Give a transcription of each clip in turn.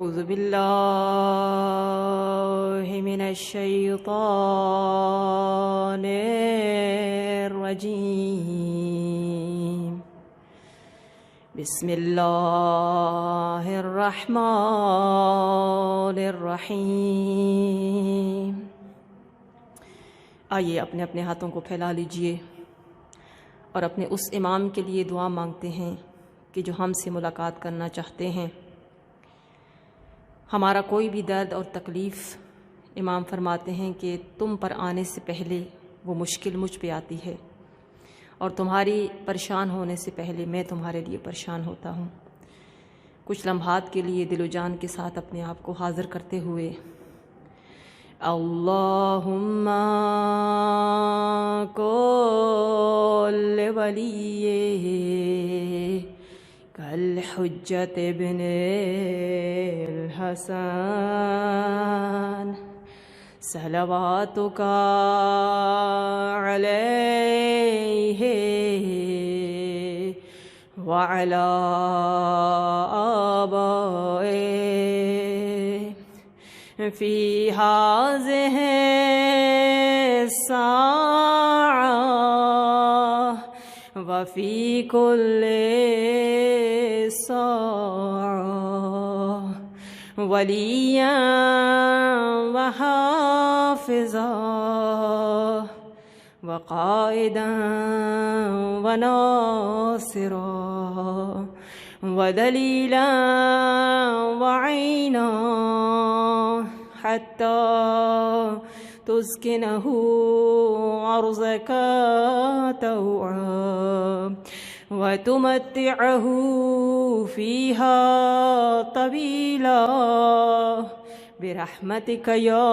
أعوذ بالله من الشيطان الرجيم بسم اللہ الرحمن الرحیم۔ آئیے اپنے اپنے ہاتھوں کو پھیلا لیجئے اور اپنے اس امام کے لیے دعا مانگتے ہیں کہ جو ہم سے ملاقات کرنا چاہتے ہیں۔ ہمارا کوئی بھی درد اور تکلیف امام فرماتے ہیں کہ تم پر آنے سے پہلے وہ مشکل مجھ پہ آتی ہے، اور تمہاری پریشان ہونے سے پہلے میں تمہارے لیے پریشان ہوتا ہوں۔ کچھ لمحات کے لیے دل و جان کے ساتھ اپنے آپ کو حاضر کرتے ہوئے اللہم کل ولیہ کالحجۃ ابن الحسن صلواتک علیہ وعلی آبائہ فی ہذہ الساعۃ وفی کل ساعۃ ولیاً وحافظا وقائدا وناصرا ودلیلا وعینا حتی تسکنہ ارضک طوعا وتمتعہ فیہا طویلا برحمتک یا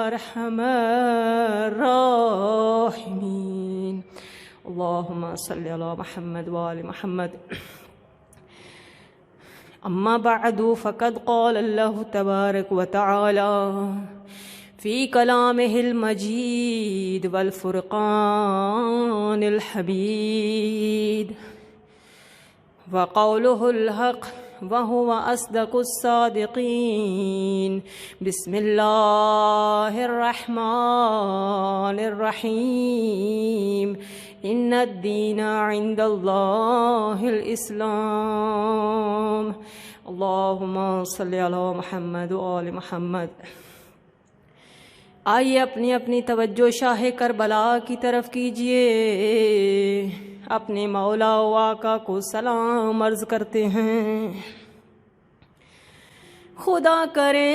ارحم الراحمین۔ اللہم صلی علی محمد وآل محمد۔ اما بعد فقد قال اللہ تبارک وتعالی فی کلامہ المجید والفرقان الحمید وقولہ الحق وهو أصدق الصادقين۔ بسم الله الرحمن الرحيم إن الدين عند الله الإسلام۔ اللهم صل على محمد وآل محمد۔ آئیے اپنی اپنی توجہ شاہ کربلا کی طرف کیجئے، اپنے مولا و آقا کو سلام عرض کرتے ہیں۔ خدا کرے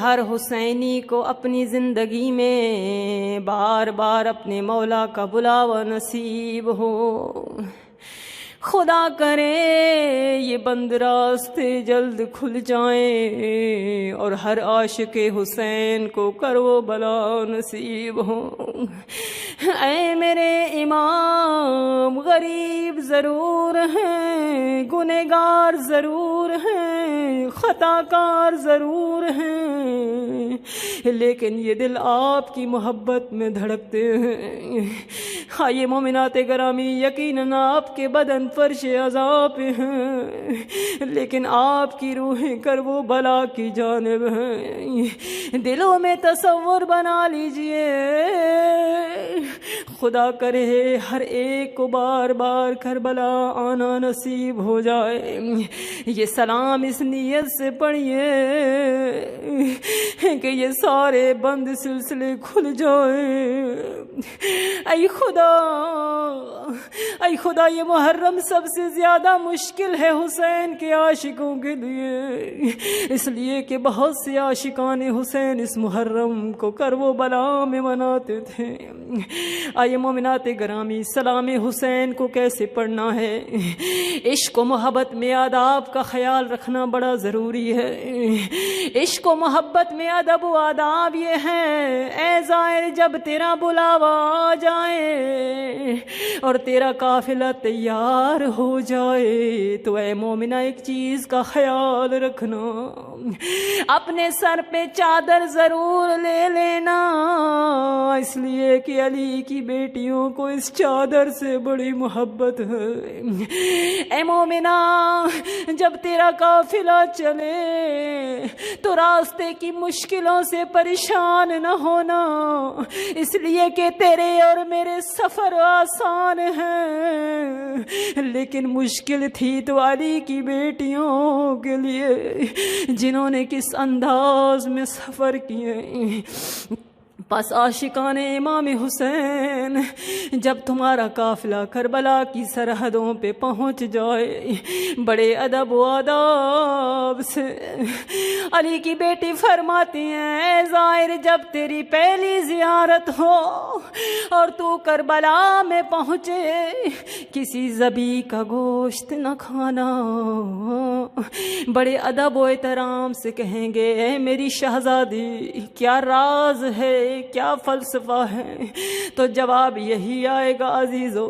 ہر حسینی کو اپنی زندگی میں بار بار اپنے مولا کا بلاوا نصیب ہو۔ خدا کرے یہ بند راستے جلد کھل جائیں اور ہر عاشق حسین کو کرو بلا نصیب ہو۔ اے میرے امام، غریب ضرور ہیں، گنہگار ضرور ہیں، خطا کار ضرور ہیں، لیکن یہ دل آپ کی محبت میں دھڑکتے ہیں۔ آئیے مومنات گرامی، یقیناً آپ کے بدن فرش عذاب ہیں، لیکن آپ کی روحیں کرو بلا کی جانب ہیں۔ دلوں میں تصور بنا لیجئے، خدا کرے ہر ایک کو بار بار کربلا آنا نصیب ہو جائے۔ یہ سلام اس نیت سے پڑھیے کہ یہ سارے بند سلسلے کھل جائیں۔ اے خدا، اے خدا، یہ محرم سب سے زیادہ مشکل ہے حسین کے عاشقوں کے لیے، اس لیے کہ بہت سے عاشقان حسین اس محرم کو کرو بلا میں مناتے تھے۔ آئیے مومنات گرامی، سلام حسین کو کیسے پڑھنا ہے؟ عشق و محبت میں آداب کا خیال رکھنا بڑا ضروری ہے۔ عشق و محبت میں ادب و آداب یہ ہیں، اے زائر جب تیرا بلاوا آ جائے اور تیرا قافلہ تیار ہو جائے تو اے مومنہ ایک چیز کا خیال رکھنا، اپنے سر پہ چادر ضرور لے لینا، اس لیے کہ علی کی بیٹیوں کو اس چادر سے بڑی محبت ہے۔ اے مومنہ جب تیرا قافلہ چلے تو راستے کی مشکلوں سے پریشان نہ ہونا، اس لیے کہ تیرے اور میرے سفر آسان ہے، لیکن مشکل تھی تو علی کی بیٹیوں کے لیے جنہوں نے کس انداز میں سفر کیے۔ بس عاشقان امام حسین جب تمہارا قافلہ کربلا کی سرحدوں پہ پہنچ جائے، بڑے ادب و آداب سے علی کی بیٹی فرماتی ہیں، اے زائر جب تیری پہلی زیارت ہو اور تو کربلا میں پہنچے، کسی ذبیح کا گوشت نہ کھانا۔ بڑے ادب و احترام سے کہیں گے، اے میری شہزادی کیا راز ہے، کیا فلسفہ ہے؟ تو جواب یہی آئے گا، عزیزو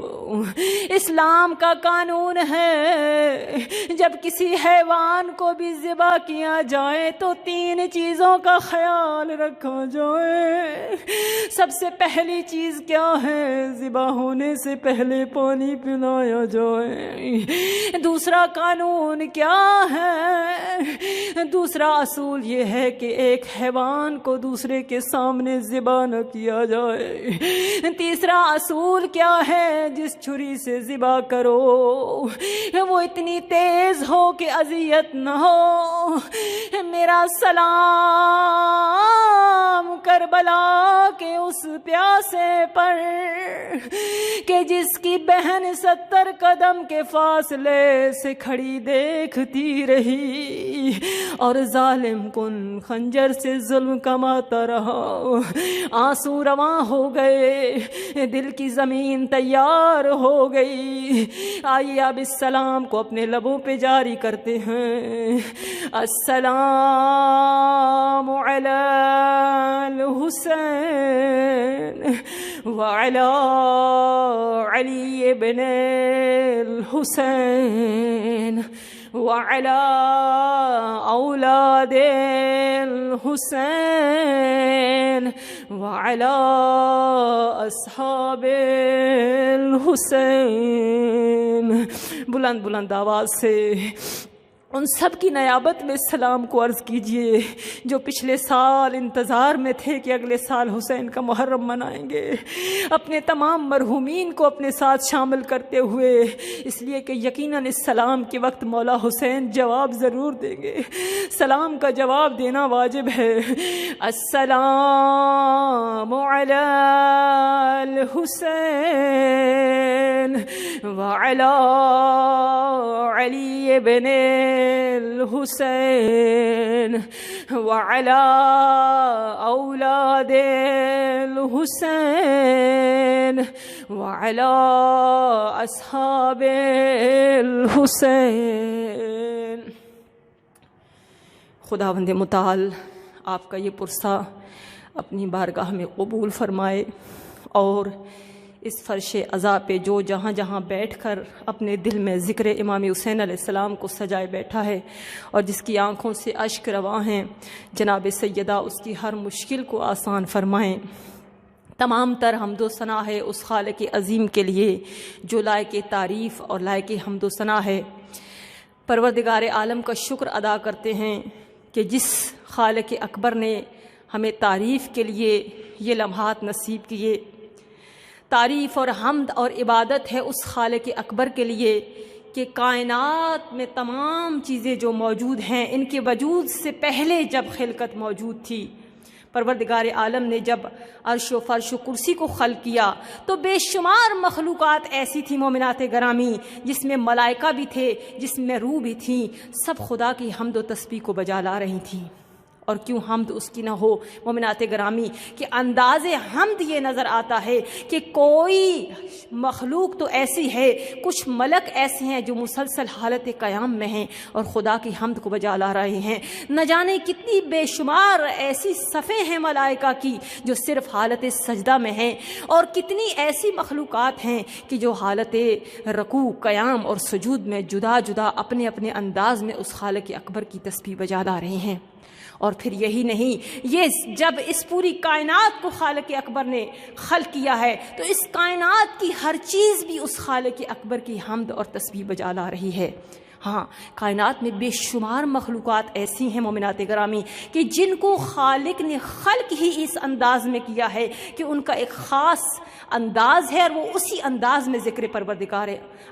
اسلام کا قانون ہے جب کسی حیوان کو بھی ذبح کیا جائے تو 3 چیزوں کا خیال رکھا جائے۔ سب سے پہلی چیز کیا ہے؟ ذبح ہونے سے پہلے پانی پلایا جائے۔ دوسرا قانون کیا ہے؟ دوسرا اصول یہ ہے کہ ایک حیوان کو دوسرے کے سامنے ذبح نہ کیا جائے۔ تیسرا اصول کیا ہے؟ جس چھری سے ذبح کرو وہ اتنی تیز ہو کہ اذیت نہ ہو۔ میرا سلام کربلا کے اس پیاسے پر کہ جس کی بہن 70 قدم کے فاصلے سے کھڑی دیکھتی رہی اور ظالم کن خنجر سے ظلم کماتا رہا، آنسو رواں ہو گئے، دل کی زمین تیار ہو گئی۔ آئیے اب اس سلام کو اپنے لبوں پہ جاری کرتے ہیں۔ السلام علی الحسین وعلی علی ابن الحسین وعلی اولاد الحسین وعلی اصحاب الحسین۔ بلند بلند آواز سے ان سب کی نیابت میں سلام کو عرض کیجئے جو پچھلے سال انتظار میں تھے کہ اگلے سال حسین کا محرم منائیں گے، اپنے تمام مرحومین کو اپنے ساتھ شامل کرتے ہوئے، اس لیے کہ یقیناً اس سلام کے وقت مولا حسین جواب ضرور دیں گے۔ سلام کا جواب دینا واجب ہے۔ السلام علی الحسین وعلی علی ابن الحسین وعلی اولاد الحسین وعلی اصحاب الحسین۔ خداوند متعال آپ کا یہ پرسہ اپنی بارگاہ میں قبول فرمائے، اور اس فرش عزا پہ جو جہاں جہاں بیٹھ کر اپنے دل میں ذکر امام حسین علیہ السلام کو سجائے بیٹھا ہے اور جس کی آنکھوں سے اشک رواں ہیں، جناب سیدہ اس کی ہر مشکل کو آسان فرمائیں۔ تمام تر حمد و ثنا ہے اس خالق عظیم کے لیے جو لائق تعریف اور لائق حمد و ثنا ہے۔ پروردگار عالم کا شکر ادا کرتے ہیں کہ جس خالق اکبر نے ہمیں تعریف کے لیے یہ لمحات نصیب کیے۔ تعریف اور حمد اور عبادت ہے اس خالق اکبر کے لیے کہ کائنات میں تمام چیزیں جو موجود ہیں ان کے وجود سے پہلے جب خلقت موجود تھی، پروردگار عالم نے جب عرش و فرش و کرسی کو خلق کیا تو بے شمار مخلوقات ایسی تھی مومنات گرامی، جس میں ملائکہ بھی تھے، جس میں روح بھی تھیں، سب خدا کی حمد و تسبیح کو بجا لا رہی تھیں۔ اور کیوں حمد اس کی نہ ہو؟ مومنات گرامی کہ انداز حمد یہ نظر آتا ہے کہ کوئی مخلوق تو ایسی ہے، کچھ ملک ایسے ہیں جو مسلسل حالت قیام میں ہیں اور خدا کی حمد کو بجا لا رہے ہیں۔ نہ جانے کتنی بے شمار ایسی صفیں ہیں ملائکہ کی جو صرف حالت سجدہ میں ہیں، اور کتنی ایسی مخلوقات ہیں کہ جو حالت رکوع، قیام اور سجود میں جدا جدا اپنے اپنے انداز میں اس خالق اکبر کی تسبیح بجا لا رہے ہیں۔ اور پھر یہی نہیں، یہ جب اس پوری کائنات کو خالق اکبر نے خلق کیا ہے تو اس کائنات کی ہر چیز بھی اس خالق اکبر کی حمد اور تسبیح بجا لا رہی ہے۔ ہاں، کائنات میں بے شمار مخلوقات ایسی ہیں مومنات گرامی کہ جن کو خالق نے خلق ہی اس انداز میں کیا ہے کہ ان کا ایک خاص انداز ہے اور وہ اسی انداز میں ذکر پروردگار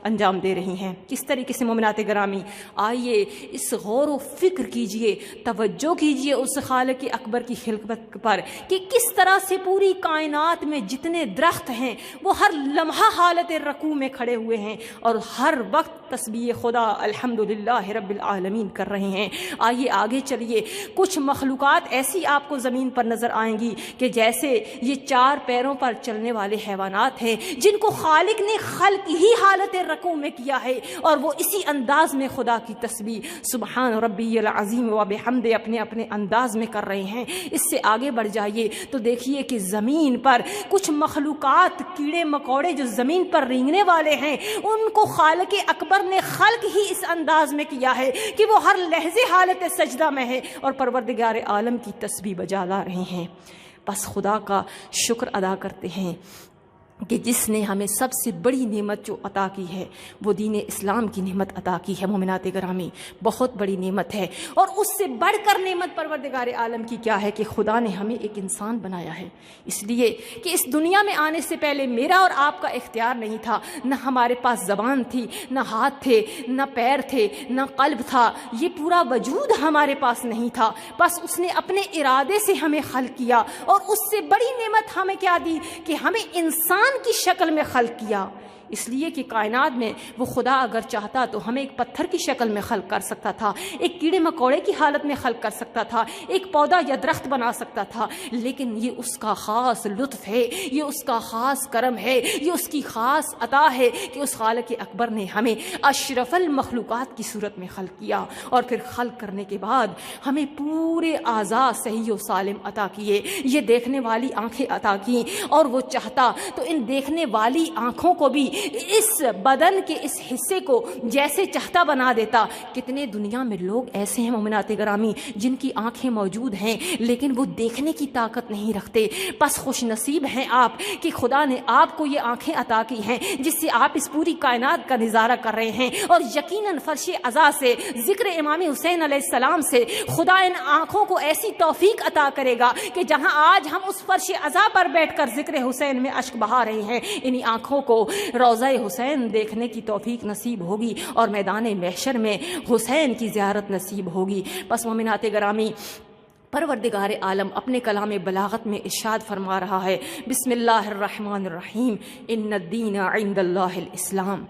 انجام دے رہی ہیں۔ کس طریقے سے مومنات گرامی؟ آئیے اس غور و فکر کیجئے، توجہ کیجئے اس خالق اکبر کی خلقت پر کہ کس طرح سے پوری کائنات میں جتنے درخت ہیں وہ ہر لمحہ حالت رکوع میں کھڑے ہوئے ہیں اور ہر وقت تسبیح خدا الحمدللہ رب العالمین کر رہے ہیں۔ آئیے آگے چلیے، کچھ مخلوقات ایسی آپ کو زمین پر نظر آئیں گی کہ جیسے یہ 4 پیروں پر چلنے والے حیوانات ہیں جن کو خالق نے خلق ہی حالت رکوع میں کیا ہے اور وہ اسی انداز میں خدا کی تسبیح سبحان ربی العظیم و بحمد اپنے اپنے انداز میں کر رہے ہیں۔ اس سے آگے بڑھ جائیے تو دیکھیے کہ زمین پر کچھ مخلوقات، کیڑے مکوڑے جو زمین پر رینگنے والے ہیں، ان کو خالق اکبر نے خلق ہی اس انداز میں کیا ہے کہ وہ ہر لحظے حالت سجدہ میں ہے اور پروردگار عالم کی تسبیح بجا لا رہے ہیں۔ بس خدا کا شکر ادا کرتے ہیں کہ جس نے ہمیں سب سے بڑی نعمت جو عطا کی ہے وہ دین اسلام کی نعمت عطا کی ہے مومنات گرامی، بہت بڑی نعمت ہے۔ اور اس سے بڑھ کر نعمت پروردگار عالم کی کیا ہے کہ خدا نے ہمیں ایک انسان بنایا ہے، اس لیے کہ اس دنیا میں آنے سے پہلے میرا اور آپ کا اختیار نہیں تھا، نہ ہمارے پاس زبان تھی، نہ ہاتھ تھے، نہ پیر تھے، نہ قلب تھا، یہ پورا وجود ہمارے پاس نہیں تھا، بس اس نے اپنے ارادے سے ہمیں خلق کیا اور اس سے بڑی نعمت ہمیں کیا دی کہ ہمیں انسان کی شکل میں خلق کیا۔ اس لیے کہ کائنات میں وہ خدا اگر چاہتا تو ہمیں ایک پتھر کی شکل میں خلق کر سکتا تھا، ایک کیڑے مکوڑے کی حالت میں خلق کر سکتا تھا، ایک پودا یا درخت بنا سکتا تھا، لیکن یہ اس کا خاص لطف ہے، یہ اس کا خاص کرم ہے، یہ اس کی خاص عطا ہے کہ اس خالق اکبر نے ہمیں اشرف المخلوقات کی صورت میں خلق کیا اور پھر خلق کرنے کے بعد ہمیں پورے اعضاء صحیح و سالم عطا کیے، یہ دیکھنے والی آنکھیں عطا کی، اور وہ چاہتا تو ان دیکھنے والی آنکھوں کو بھی اس بدن کے اس حصے کو جیسے چاہتا بنا دیتا۔ کتنے دنیا میں لوگ ایسے ہیں مومنات گرامی جن کی آنکھیں موجود ہیں لیکن وہ دیکھنے کی طاقت نہیں رکھتے، بس خوش نصیب ہیں آپ کہ خدا نے آپ کو یہ آنکھیں عطا کی ہیں جس سے آپ اس پوری کائنات کا نظارہ کر رہے ہیں، اور یقیناً فرش عزا سے، ذکر امام حسین علیہ السلام سے خدا ان آنکھوں کو ایسی توفیق عطا کرے گا کہ جہاں آج ہم اس فرش عزا پر بیٹھ کر ذکر حسین میں اشک بہا رہے ہیں، انہی آنکھوں کو روضہ حسین دیکھنے کی توفیق نصیب ہوگی اور میدان محشر میں حسین کی زیارت نصیب ہوگی۔ بس مومنات گرامی، پروردگار عالم اپنے کلام بلاغت میں ارشاد فرما رہا ہے، بسم اللہ الرحمن الرحیم، ان الدین عند اللہ الاسلام،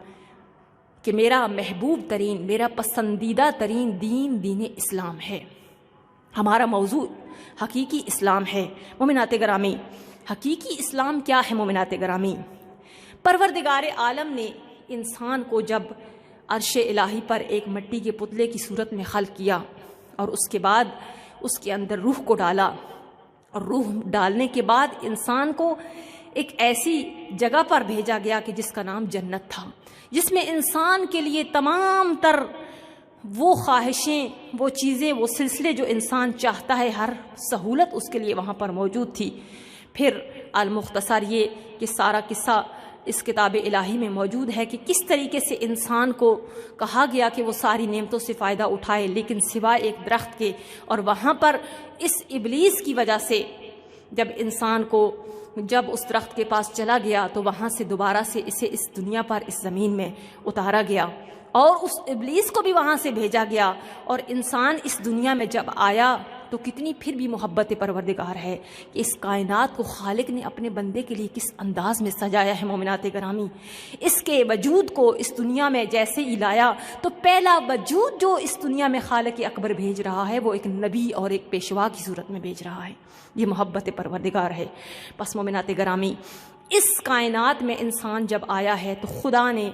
کہ میرا محبوب ترین، میرا پسندیدہ ترین دین دین اسلام ہے۔ ہمارا موضوع حقیقی اسلام ہے مومنات گرامی۔ حقیقی اسلام کیا ہے مومنات گرامی؟ پروردگار عالم نے انسان کو جب عرش الہی پر ایک مٹی کے پتلے کی صورت میں خلق کیا اور اس کے بعد اس کے اندر روح کو ڈالا، اور روح ڈالنے کے بعد انسان کو ایک ایسی جگہ پر بھیجا گیا کہ جس کا نام جنت تھا، جس میں انسان کے لیے تمام تر وہ خواہشیں، وہ چیزیں، وہ سلسلے جو انسان چاہتا ہے، ہر سہولت اس کے لیے وہاں پر موجود تھی۔ پھر المختصر یہ کہ سارا قصہ اس کتاب الہی میں موجود ہے کہ کس طریقے سے انسان کو کہا گیا کہ وہ ساری نعمتوں سے فائدہ اٹھائے لیکن سوائے ایک درخت کے، اور وہاں پر اس ابلیس کی وجہ سے جب انسان کو جب اس درخت کے پاس چلا گیا تو وہاں سے دوبارہ سے اسے اس دنیا پر، اس زمین میں اتارا گیا، اور اس ابلیس کو بھی وہاں سے بھیجا گیا، اور انسان اس دنیا میں جب آیا تو کتنی پھر بھی محبت پروردگار ہے کہ اس کائنات کو خالق نے اپنے بندے کے لیے کس انداز میں سجایا ہے مومنات گرامی. اس کے وجود کو اس دنیا میں جیسے ہی لایا تو پہلا وجود جو اس دنیا میں خالق اکبر بھیج رہا ہے وہ ایک نبی اور ایک پیشوا کی صورت میں بھیج رہا ہے. یہ محبت پروردگار ہے. پس مومنات گرامی، اس کائنات میں انسان جب آیا ہے تو خدا نے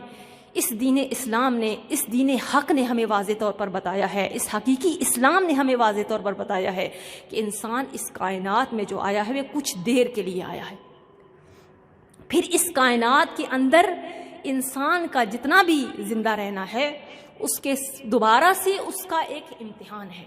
اس دین اسلام نے، اس دین حق نے ہمیں واضح طور پر بتایا ہے، اس حقیقی اسلام نے ہمیں واضح طور پر بتایا ہے کہ انسان اس کائنات میں جو آیا ہے وہ کچھ دیر کے لیے آیا ہے. پھر اس کائنات کے اندر انسان کا جتنا بھی زندہ رہنا ہے اس کے دوبارہ سے اس کا ایک امتحان ہے.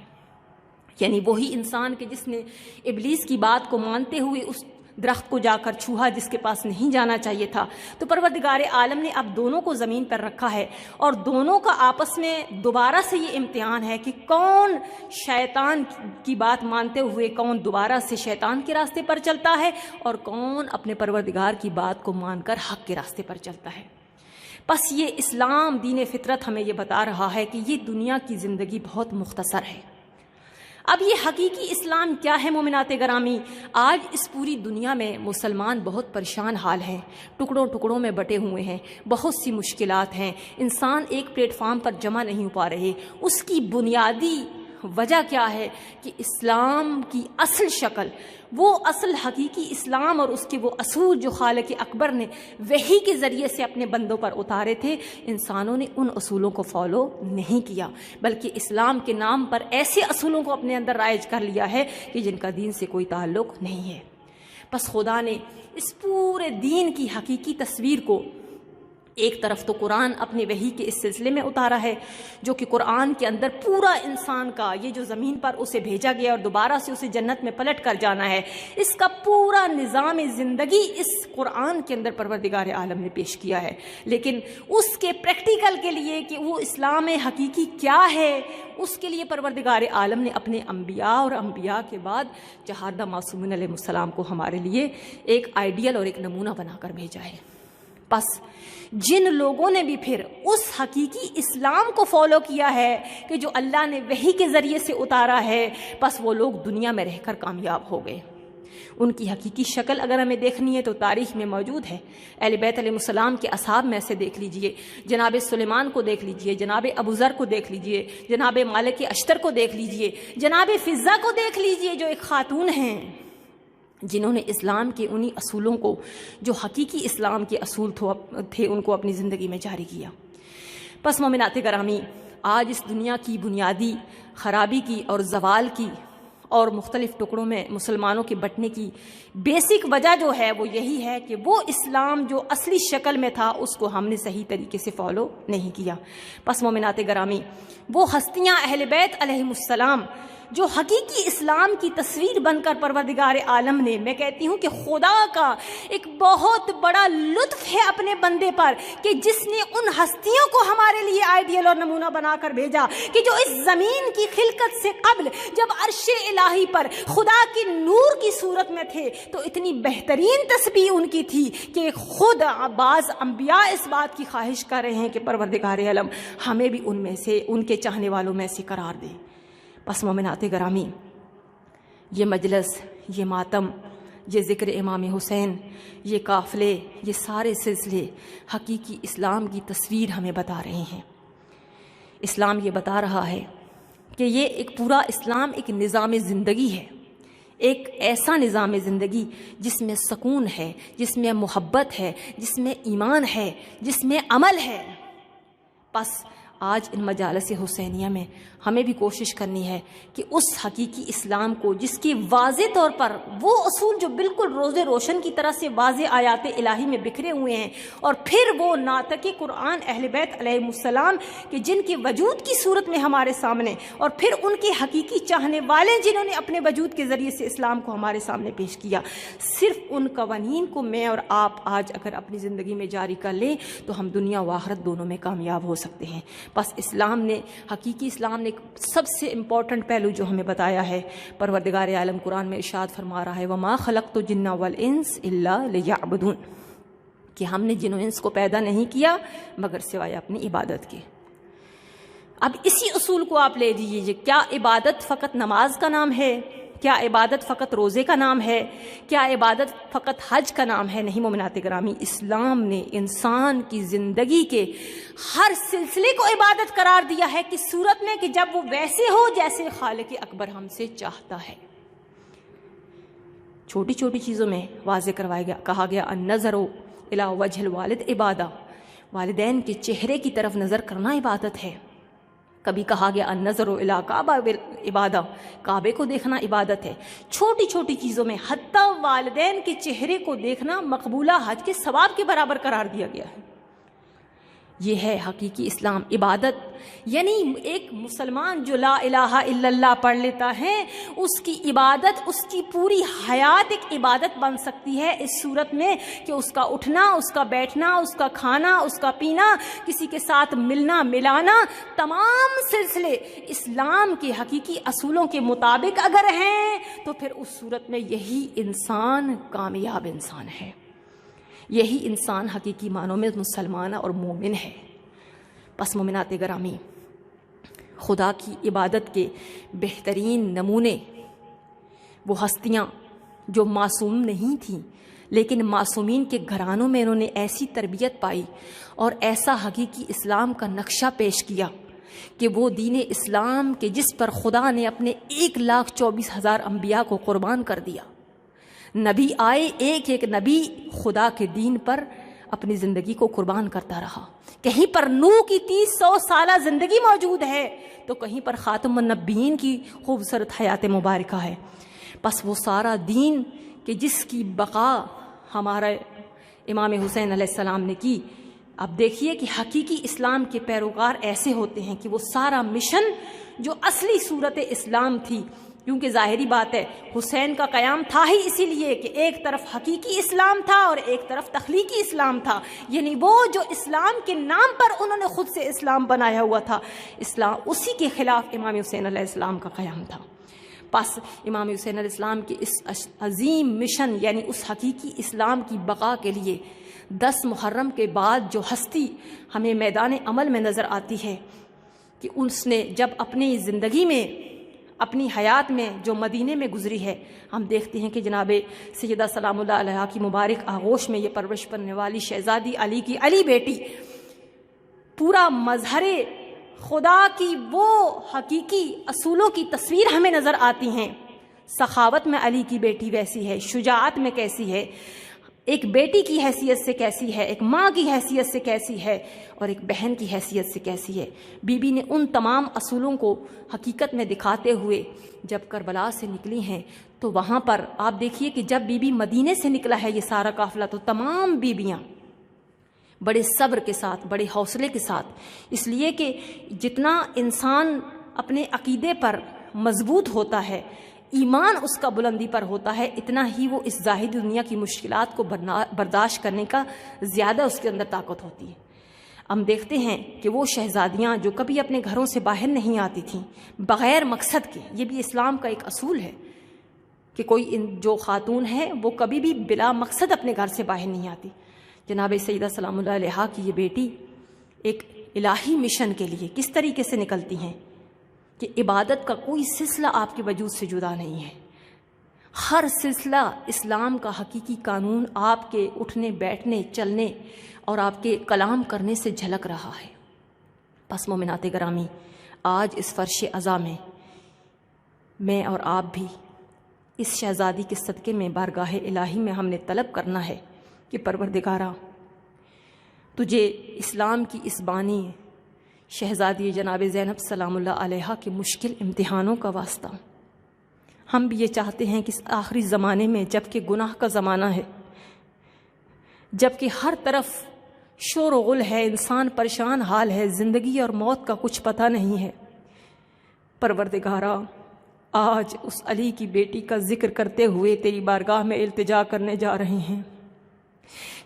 یعنی وہی انسان کہ جس نے ابلیس کی بات کو مانتے ہوئے اس درخت کو جا کر چھوہا جس کے پاس نہیں جانا چاہیے تھا، تو پروردگار عالم نے اب دونوں کو زمین پر رکھا ہے اور دونوں کا آپس میں دوبارہ سے یہ امتحان ہے کہ کون شیطان کی بات مانتے ہوئے کون دوبارہ سے شیطان کے راستے پر چلتا ہے اور کون اپنے پروردگار کی بات کو مان کر حق کے راستے پر چلتا ہے. بس یہ اسلام دین فطرت ہمیں یہ بتا رہا ہے کہ یہ دنیا کی زندگی بہت مختصر ہے. اب یہ حقیقی اسلام کیا ہے مومنات گرامی؟ آج اس پوری دنیا میں مسلمان بہت پریشان حال ہیں، ٹکڑوں ٹکڑوں میں بٹے ہوئے ہیں، بہت سی مشکلات ہیں، انسان ایک پلیٹ فارم پر جمع نہیں ہو پا رہے. اس کی بنیادی وجہ کیا ہے کہ اسلام کی اصل شکل، وہ اصل حقیقی اسلام اور اس کے وہ اصول جو خالق اکبر نے وحی کے ذریعے سے اپنے بندوں پر اتارے تھے، انسانوں نے ان اصولوں کو فالو نہیں کیا، بلکہ اسلام کے نام پر ایسے اصولوں کو اپنے اندر رائج کر لیا ہے کہ جن کا دین سے کوئی تعلق نہیں ہے. بس خدا نے اس پورے دین کی حقیقی تصویر کو ایک طرف تو قرآن اپنے وحی کے اس سلسلے میں اتارا ہے، جو کہ قرآن کے اندر پورا انسان کا یہ جو زمین پر اسے بھیجا گیا اور دوبارہ سے اسے جنت میں پلٹ کر جانا ہے، اس کا پورا نظام زندگی اس قرآن کے اندر پروردگار عالم نے پیش کیا ہے. لیکن اس کے پریکٹیکل کے لیے کہ وہ اسلام حقیقی کیا ہے، اس کے لیے پروردگار عالم نے اپنے انبیاء اور انبیاء کے بعد چہاردہ معصومین علیہ السلام کو ہمارے لیے ایک آئیڈیل اور ایک نمونہ بنا کر بھیجا ہے. بس جن لوگوں نے بھی پھر اس حقیقی اسلام کو فالو کیا ہے کہ جو اللہ نے وحی کے ذریعے سے اتارا ہے، بس وہ لوگ دنیا میں رہ کر کامیاب ہو گئے. ان کی حقیقی شکل اگر ہمیں دیکھنی ہے تو تاریخ میں موجود ہے. اہل بیت علیہ السلام کے اصحاب میں سے دیکھ لیجئے، جناب سلیمان کو دیکھ لیجئے، جناب ابو ذر کو دیکھ لیجئے، جناب مالک اشتر کو دیکھ لیجئے، جناب فضہ کو دیکھ لیجئے جو ایک خاتون ہیں جنہوں نے اسلام کے انہی اصولوں کو جو حقیقی اسلام کے اصول تھے ان کو اپنی زندگی میں جاری کیا. پس مومنات گرامی، آج اس دنیا کی بنیادی خرابی کی اور زوال کی اور مختلف ٹکڑوں میں مسلمانوں کے بٹنے کی بیسک وجہ جو ہے وہ یہی ہے کہ وہ اسلام جو اصلی شکل میں تھا اس کو ہم نے صحیح طریقے سے فالو نہیں کیا. پس مومنات گرامی، وہ ہستیاں اہل بیت علیہم السلام جو حقیقی اسلام کی تصویر بن کر پروردگار عالم نے، میں کہتی ہوں کہ خدا کا ایک بہت بڑا لطف ہے اپنے بندے پر کہ جس نے ان ہستیوں کو ہمارے لیے آئیڈیل اور نمونہ بنا کر بھیجا کہ جو اس زمین کی خلقت سے قبل جب عرش الہی پر خدا کی نور کی صورت میں تھے تو اتنی بہترین تسبیح ان کی تھی کہ خود بعض انبیاء اس بات کی خواہش کر رہے ہیں کہ پروردگار عالم ہمیں بھی ان میں سے، ان کے چاہنے والوں میں سے قرار دے. پس مومنات گرامی، یہ مجلس، یہ ماتم، یہ ذکر امام حسین، یہ قافلے، یہ سارے سلسلے حقیقی اسلام کی تصویر ہمیں بتا رہے ہیں. اسلام یہ بتا رہا ہے کہ یہ ایک پورا اسلام ایک نظام زندگی ہے، ایک ایسا نظام زندگی جس میں سکون ہے، جس میں محبت ہے، جس میں ایمان ہے، جس میں عمل ہے. پس آج ان مجالس حسینیہ میں ہمیں بھی کوشش کرنی ہے کہ اس حقیقی اسلام کو جس کی واضح طور پر وہ اصول جو بالکل روز روشن کی طرح سے واضح آیات الہی میں بکھرے ہوئے ہیں اور پھر وہ ناطق قرآن اہل بیت علیہ السلام کہ جن کے وجود کی صورت میں ہمارے سامنے اور پھر ان کے حقیقی چاہنے والے جنہوں نے اپنے وجود کے ذریعے سے اسلام کو ہمارے سامنے پیش کیا، صرف ان قوانین کو میں اور آپ آج اگر اپنی زندگی میں جاری کر لیں تو ہم دنیا و آخرت دونوں میں کامیاب ہو سکتے ہیں. بس اسلام نے، حقیقی اسلام نے سب سے امپورٹنٹ پہلو جو ہمیں بتایا ہے، پروردگار عالم قرآن میں ارشاد فرما رہا ہے وَمَا خَلَقْتُ الْجِنَّ وَالْإِنسَ إِلَّا لِيَعْبُدُونَ، کہ ہم نے جن و انس کو پیدا نہیں کیا مگر سوائے اپنی عبادت کے. اب اسی اصول کو آپ لے لیجیے، کیا عبادت فقط نماز کا نام ہے؟ کیا عبادت فقط روزے کا نام ہے؟ کیا عبادت فقط حج کا نام ہے؟ نہیں مومنات گرامی، اسلام نے انسان کی زندگی کے ہر سلسلے کو عبادت قرار دیا ہے، کس صورت میں کہ جب وہ ویسے ہو جیسے خالق اکبر ہم سے چاہتا ہے۔ چھوٹی چھوٹی چیزوں میں واضح کروایا گیا، کہا گیا النظر الی وجہ الوالد عبادہ، والدین کے چہرے کی طرف نظر کرنا عبادت ہے۔ کبھی کہا گیا النظر الی کعبہ عبادہ، کعبے کو دیکھنا عبادت ہے۔ چھوٹی چھوٹی چیزوں میں حتیٰ والدین کے چہرے کو دیکھنا مقبولہ حج کے ثواب کے برابر قرار دیا گیا ہے۔ یہ ہے حقیقی اسلام۔ عبادت یعنی ایک مسلمان جو لا الہ الا اللہ پڑھ لیتا ہے، اس کی عبادت، اس کی پوری حیات ایک عبادت بن سکتی ہے اس صورت میں کہ اس کا اٹھنا، اس کا بیٹھنا، اس کا کھانا، اس کا پینا، کسی کے ساتھ ملنا ملانا، تمام سلسلے اسلام کے حقیقی اصولوں کے مطابق اگر ہیں تو پھر اس صورت میں یہی انسان کامیاب انسان ہے، یہی انسان حقیقی معنوں میں مسلمان اور مومن ہے۔ پس مومنات گرامی، خدا کی عبادت کے بہترین نمونے وہ ہستیاں جو معصوم نہیں تھیں لیکن معصومین کے گھرانوں میں انہوں نے ایسی تربیت پائی اور ایسا حقیقی اسلام کا نقشہ پیش کیا کہ وہ دین اسلام کے جس پر خدا نے اپنے 1,24,000 انبیاء کو قربان کر دیا۔ نبی آئے، ایک ایک نبی خدا کے دین پر اپنی زندگی کو قربان کرتا رہا۔ کہیں پر نوح کی 300 سالہ زندگی موجود ہے تو کہیں پر خاتم النبیین کی خوبصورت حیات مبارکہ ہے۔ پس وہ سارا دین کہ جس کی بقا ہمارے امام حسین علیہ السلام نے کی، اب دیکھیے کہ حقیقی اسلام کے پیروکار ایسے ہوتے ہیں کہ وہ سارا مشن جو اصلی صورت اسلام تھی، کیونکہ ظاہری بات ہے حسین کا قیام تھا ہی اسی لیے کہ ایک طرف حقیقی اسلام تھا اور ایک طرف تخلیقی اسلام تھا، یعنی وہ جو اسلام کے نام پر انہوں نے خود سے اسلام بنایا ہوا تھا، اسلام اسی کے خلاف امام حسین علیہ السلام کا قیام تھا۔ پس امام حسین علیہ السلام کے اس عظیم مشن یعنی اس حقیقی اسلام کی بقا کے لیے 10 محرم کے بعد جو ہستی ہمیں میدان عمل میں نظر آتی ہے کہ اس نے جب اپنی زندگی میں، اپنی حیات میں جو مدینے میں گزری ہے، ہم دیکھتے ہیں کہ جناب سیدہ سلام اللہ علیہا کی مبارک آغوش میں یہ پرورش پانے والی شہزادی علی کی علی بیٹی پورا مظہر خدا کی وہ حقیقی اصولوں کی تصویر ہمیں نظر آتی ہیں۔ سخاوت میں علی کی بیٹی ویسی ہے، شجاعت میں کیسی ہے، ایک بیٹی کی حیثیت سے کیسی ہے، ایک ماں کی حیثیت سے کیسی ہے، اور ایک بہن کی حیثیت سے کیسی ہے۔ بی بی نے ان تمام اصولوں کو حقیقت میں دکھاتے ہوئے جب کربلا سے نکلی ہیں تو وہاں پر آپ دیکھیے کہ جب بی بی مدینے سے نکلا ہے یہ سارا قافلہ، تو تمام بیویاں بڑے صبر کے ساتھ، بڑے حوصلے کے ساتھ، اس لیے کہ جتنا انسان اپنے عقیدے پر مضبوط ہوتا ہے، ایمان اس کا بلندی پر ہوتا ہے، اتنا ہی وہ اس ظاہری دنیا کی مشکلات کو برداشت کرنے کا زیادہ اس کے اندر طاقت ہوتی ہے۔ ہم دیکھتے ہیں کہ وہ شہزادیاں جو کبھی اپنے گھروں سے باہر نہیں آتی تھیں بغیر مقصد کے، یہ بھی اسلام کا ایک اصول ہے کہ کوئی جو خاتون ہے وہ کبھی بھی بلا مقصد اپنے گھر سے باہر نہیں آتی۔ جناب سیدہ سلام اللہ علیہا کی یہ بیٹی ایک الہی مشن کے لیے کس طریقے سے نکلتی ہیں کہ عبادت کا کوئی سلسلہ آپ کے وجود سے جدا نہیں ہے، ہر سلسلہ اسلام کا حقیقی قانون آپ کے اٹھنے، بیٹھنے، چلنے اور آپ کے کلام کرنے سے جھلک رہا ہے۔ پس مومنات گرامی، آج اس فرش عزا میں اور آپ بھی اس شہزادی کے صدقے میں بارگاہ الہی میں ہم نے طلب کرنا ہے کہ پروردگارا تجھے اسلام کی اس بانی شہزادی جناب زینب سلام اللہ علیہا کے مشکل امتحانوں کا واسطہ، ہم بھی یہ چاہتے ہیں کہ اس آخری زمانے میں جب کہ گناہ کا زمانہ ہے، جب کہ ہر طرف شور و غل ہے، انسان پریشان حال ہے، زندگی اور موت کا کچھ پتہ نہیں ہے، پروردگارا آج اس علی کی بیٹی کا ذکر کرتے ہوئے تیری بارگاہ میں التجا کرنے جا رہے ہیں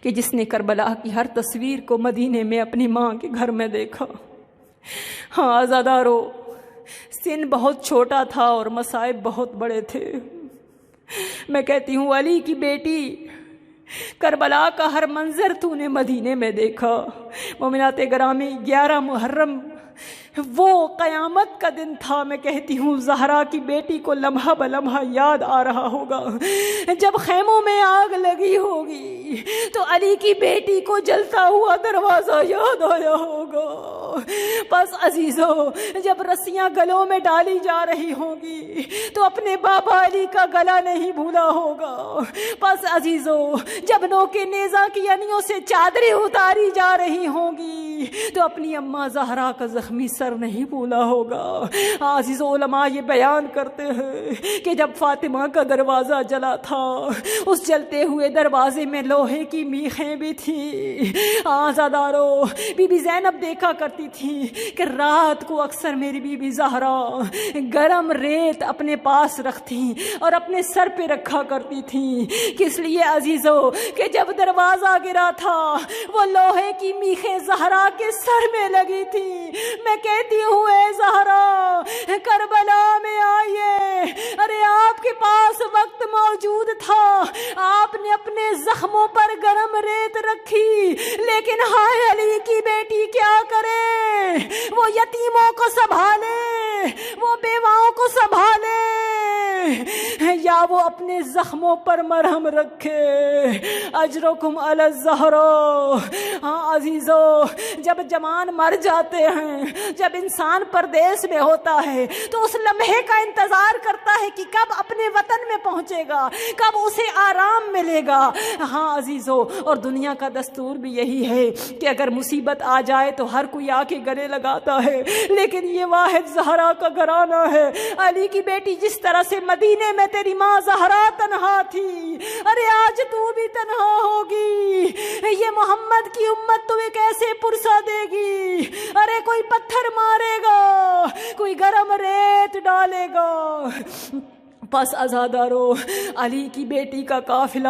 کہ جس نے کربلا کی ہر تصویر کو مدینے میں اپنی ماں کے گھر میں دیکھا۔ ہاں آزادارو، سن بہت چھوٹا تھا اور مصائب بہت بڑے تھے۔ میں کہتی ہوں علی کی بیٹی، کربلا کا ہر منظر تو نے مدینے میں دیکھا۔ مومنات گرامی، 11 محرم وہ قیامت کا دن تھا. میں کہتی ہوں زہرا کی بیٹی کو لمحہ بلمحہ یاد آ رہا ہوگا. جب خیموں میں آگ لگی ہوگی تو علی کی بیٹی کو جلتا ہوا دروازہ یاد آیا ہوگا. بس عزیزو جب رسیاں گلوں میں ڈالی جا رہی ہوں گی تو اپنے بابا علی کا گلا نہیں بھولا ہوگا. بس عزیزو جب نوکے نیزہ کی انیوں سے چادریں اتاری جا رہی ہوں گی تو اپنی اماں زہرا کا زخمی سر نہیں بھولا ہوگا. عزیزو علماء یہ بیان کرتے ہیں کہ جب فاطمہ کا دروازہ جلا تھا اس جلتے ہوئے دروازے میں لوہے کی میخیں بھی تھی. آزادارو بی بی زینب دیکھا کرتی تھی کہ رات کو اکثر میری بی بی زہرا گرم ریت اپنے پاس رکھتی اور اپنے سر پہ رکھا کرتی تھی. کس لیے عزیزو کہ جب دروازہ گرا تھا وہ لوہے کی میخیں زہرا کے سر میں لگی تھی. میں کہتی ہوں اے زہرا کربلا میں آئیے. ارے آپ کے پاس وقت موجود تھا, آپ نے اپنے زخموں پر گرم ریت رکھی, لیکن ہائے علی کی بیٹی کیا کرے؟ وہ یتیموں کو سنبھالے, وہ بیواؤں کو سنبھالے, یا وہ اپنے زخموں پر مرہم رکھے. اجرکم علی الزہرا. ہاں عزیزو جب جوان مر جاتے ہیں, جب انسان پردیس میں ہوتا ہے تو اس لمحے کا انتظار کرتا ہے کہ کب اپنے وطن میں پہنچے گا, کب اسے آرام ملے گا. ہاں عزیزو اور دنیا کا دستور بھی یہی ہے کہ اگر مصیبت آ جائے تو ہر کوئی آ کے گلے لگاتا ہے, لیکن یہ واحد زہرا کا گھرانہ ہے. علی کی بیٹی جس طرح سے مدینے میں تیری ماں زہرا تنہا تھی, ارے آج تو بھی تنہا ہوگی. یہ محمد کی امت تمہیں کیسے پرسا دے گی؟ ارے کوئی پتھر مارے گا, کوئی گرم ریت ڈالے گا. پس آزادارو علی کی بیٹی کا قافلہ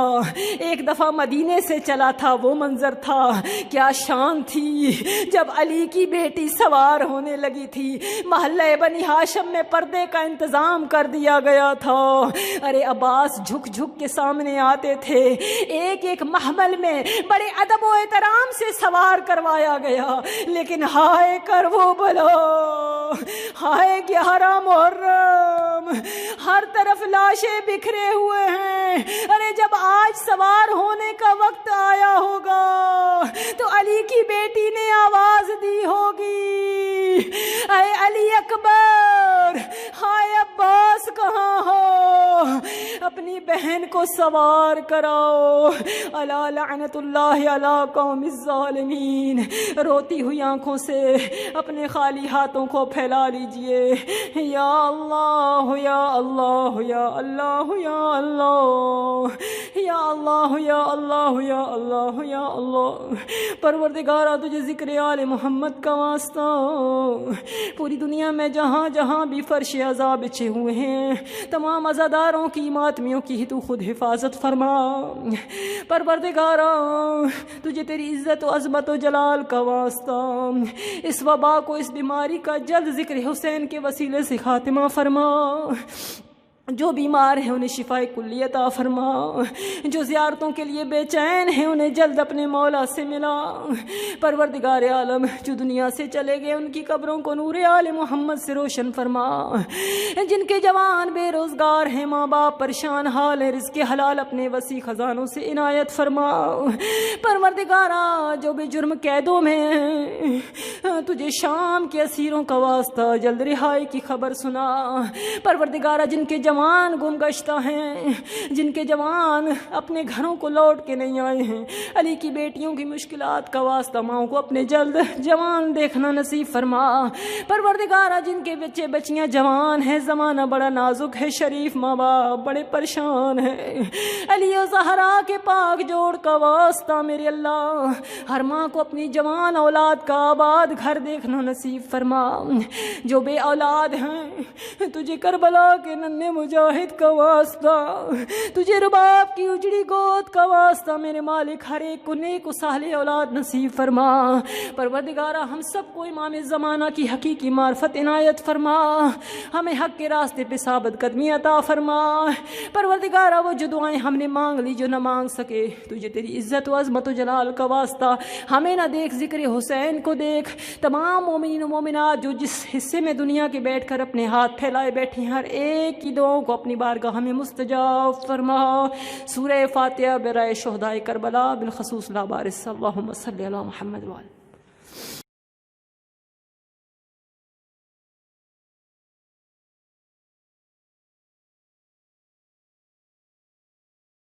ایک دفعہ مدینے سے چلا تھا. وہ منظر تھا, کیا شان تھی جب علی کی بیٹی سوار ہونے لگی تھی. محلہ بنی ہاشم میں پردے کا انتظام کر دیا گیا تھا. ارے عباس جھک جھک کے سامنے آتے تھے, ایک ایک محمل میں بڑے ادب و احترام سے سوار کروایا گیا. لیکن ہائے کر وہ بلا, ہائے 11 محرم, ہر طرف لاشیں بکھرے ہوئے ہیں. ارے جب آج سوار ہونے کا وقت آیا ہوگا تو علی کی بیٹی نے آواز دی ہوگی, اے علی اکبر, ہائے عباس کہاں ہو, اپنی بہن کو سوار کراؤ. الا لعنت اللہ علی قوم الظالمین. روتی ہوئی آنکھوں سے اپنے خالی ہاتھوں کو پھیلا لیجئے. یا اللہ یا اللہ یا اللہ یا اللہ یا اللہ یا اللہ یا اللہ یا اللہ. پروردگارا تجھے ذکر آل محمد کا واسطہ, پوری دنیا میں جہاں جہاں بھی فرش عذاب بچھے ہوئے ہیں تمام عزاداروں کی ماتمیوں کی ہی تو خود حفاظت فرما. پروردگارا تجھے تیری عزت و عظمت و جلال کا واسطہ اس وبا کو, اس بیماری کا جلد ذکر حسین کے وسیلے سے خاتمہ فرما. جو بیمار ہیں انہیں شفاء کلی عطا فرما, جو زیارتوں کے لیے بے چین ہیں انہیں جلد اپنے مولا سے ملا. پروردگار عالم جو دنیا سے چلے گئے ان کی قبروں کو نور آل محمد سے روشن فرما. جن کے جوان بے روزگار ہیں, ماں باپ پریشان حال ہے, رزق حلال اپنے وسیع خزانوں سے عنایت فرما. پروردگارا جو بے جرم قیدوں میں ہیں تجھے شام کے اسیروں کا واسطہ جلد رہائی کی خبر سنا. پروردگارا جن کے جوان گم گشتہ ہیں, جن کے جوان اپنے گھروں کو لوٹ کے نہیں آئے ہیں, علی کی بیٹیوں کی مشکلات کا واسطہ ماؤں کو اپنے جلد جوان دیکھنا نصیب فرما. پروردگارا جن کے بچے بچیاں جوان ہیں, زمانہ بڑا نازک ہے, شریف ماں باپ بڑے پریشان ہیں, علی و زہرا کے پاک جوڑ کا واسطہ میرے اللہ ہر ماں کو اپنی جوان اولاد کا آباد گھر دیکھنا نصیب فرما. جو بے اولاد ہیں تجھے کربلا کے ننھے مجاہد کا واسطہ, تجھے رباب کی اجڑی گود کا واسطہ میرے مالک ہر ایک کو نیک و صالح اولاد نصیب فرما. پروردگارا ہم سب کو امام زمانہ کی حقیقی معرفت عنایت فرما, ہمیں حق کے راستے پہ ثابت قدمی عطا فرما. پروردگارا وہ جو دعائیں ہم نے مانگ لی جو نہ مانگ سکے, تجھے تیری عزت و عظمت و جلال کا واسطہ ہمیں نہ دیکھ, ذکر حسین کو دیکھ. تمام مومنین و مومنات جو جس حصے میں دنیا کے بیٹھ کر اپنے ہاتھ پھیلائے بیٹھی ہیں، ہر ایک کی دعاؤں کو اپنی بارگاہ میں مستجاب فرما۔ سورہ فاتحہ برائے شہدائے کربلا بالخصوص لا بارس، اللہم صلی علی محمد وعلی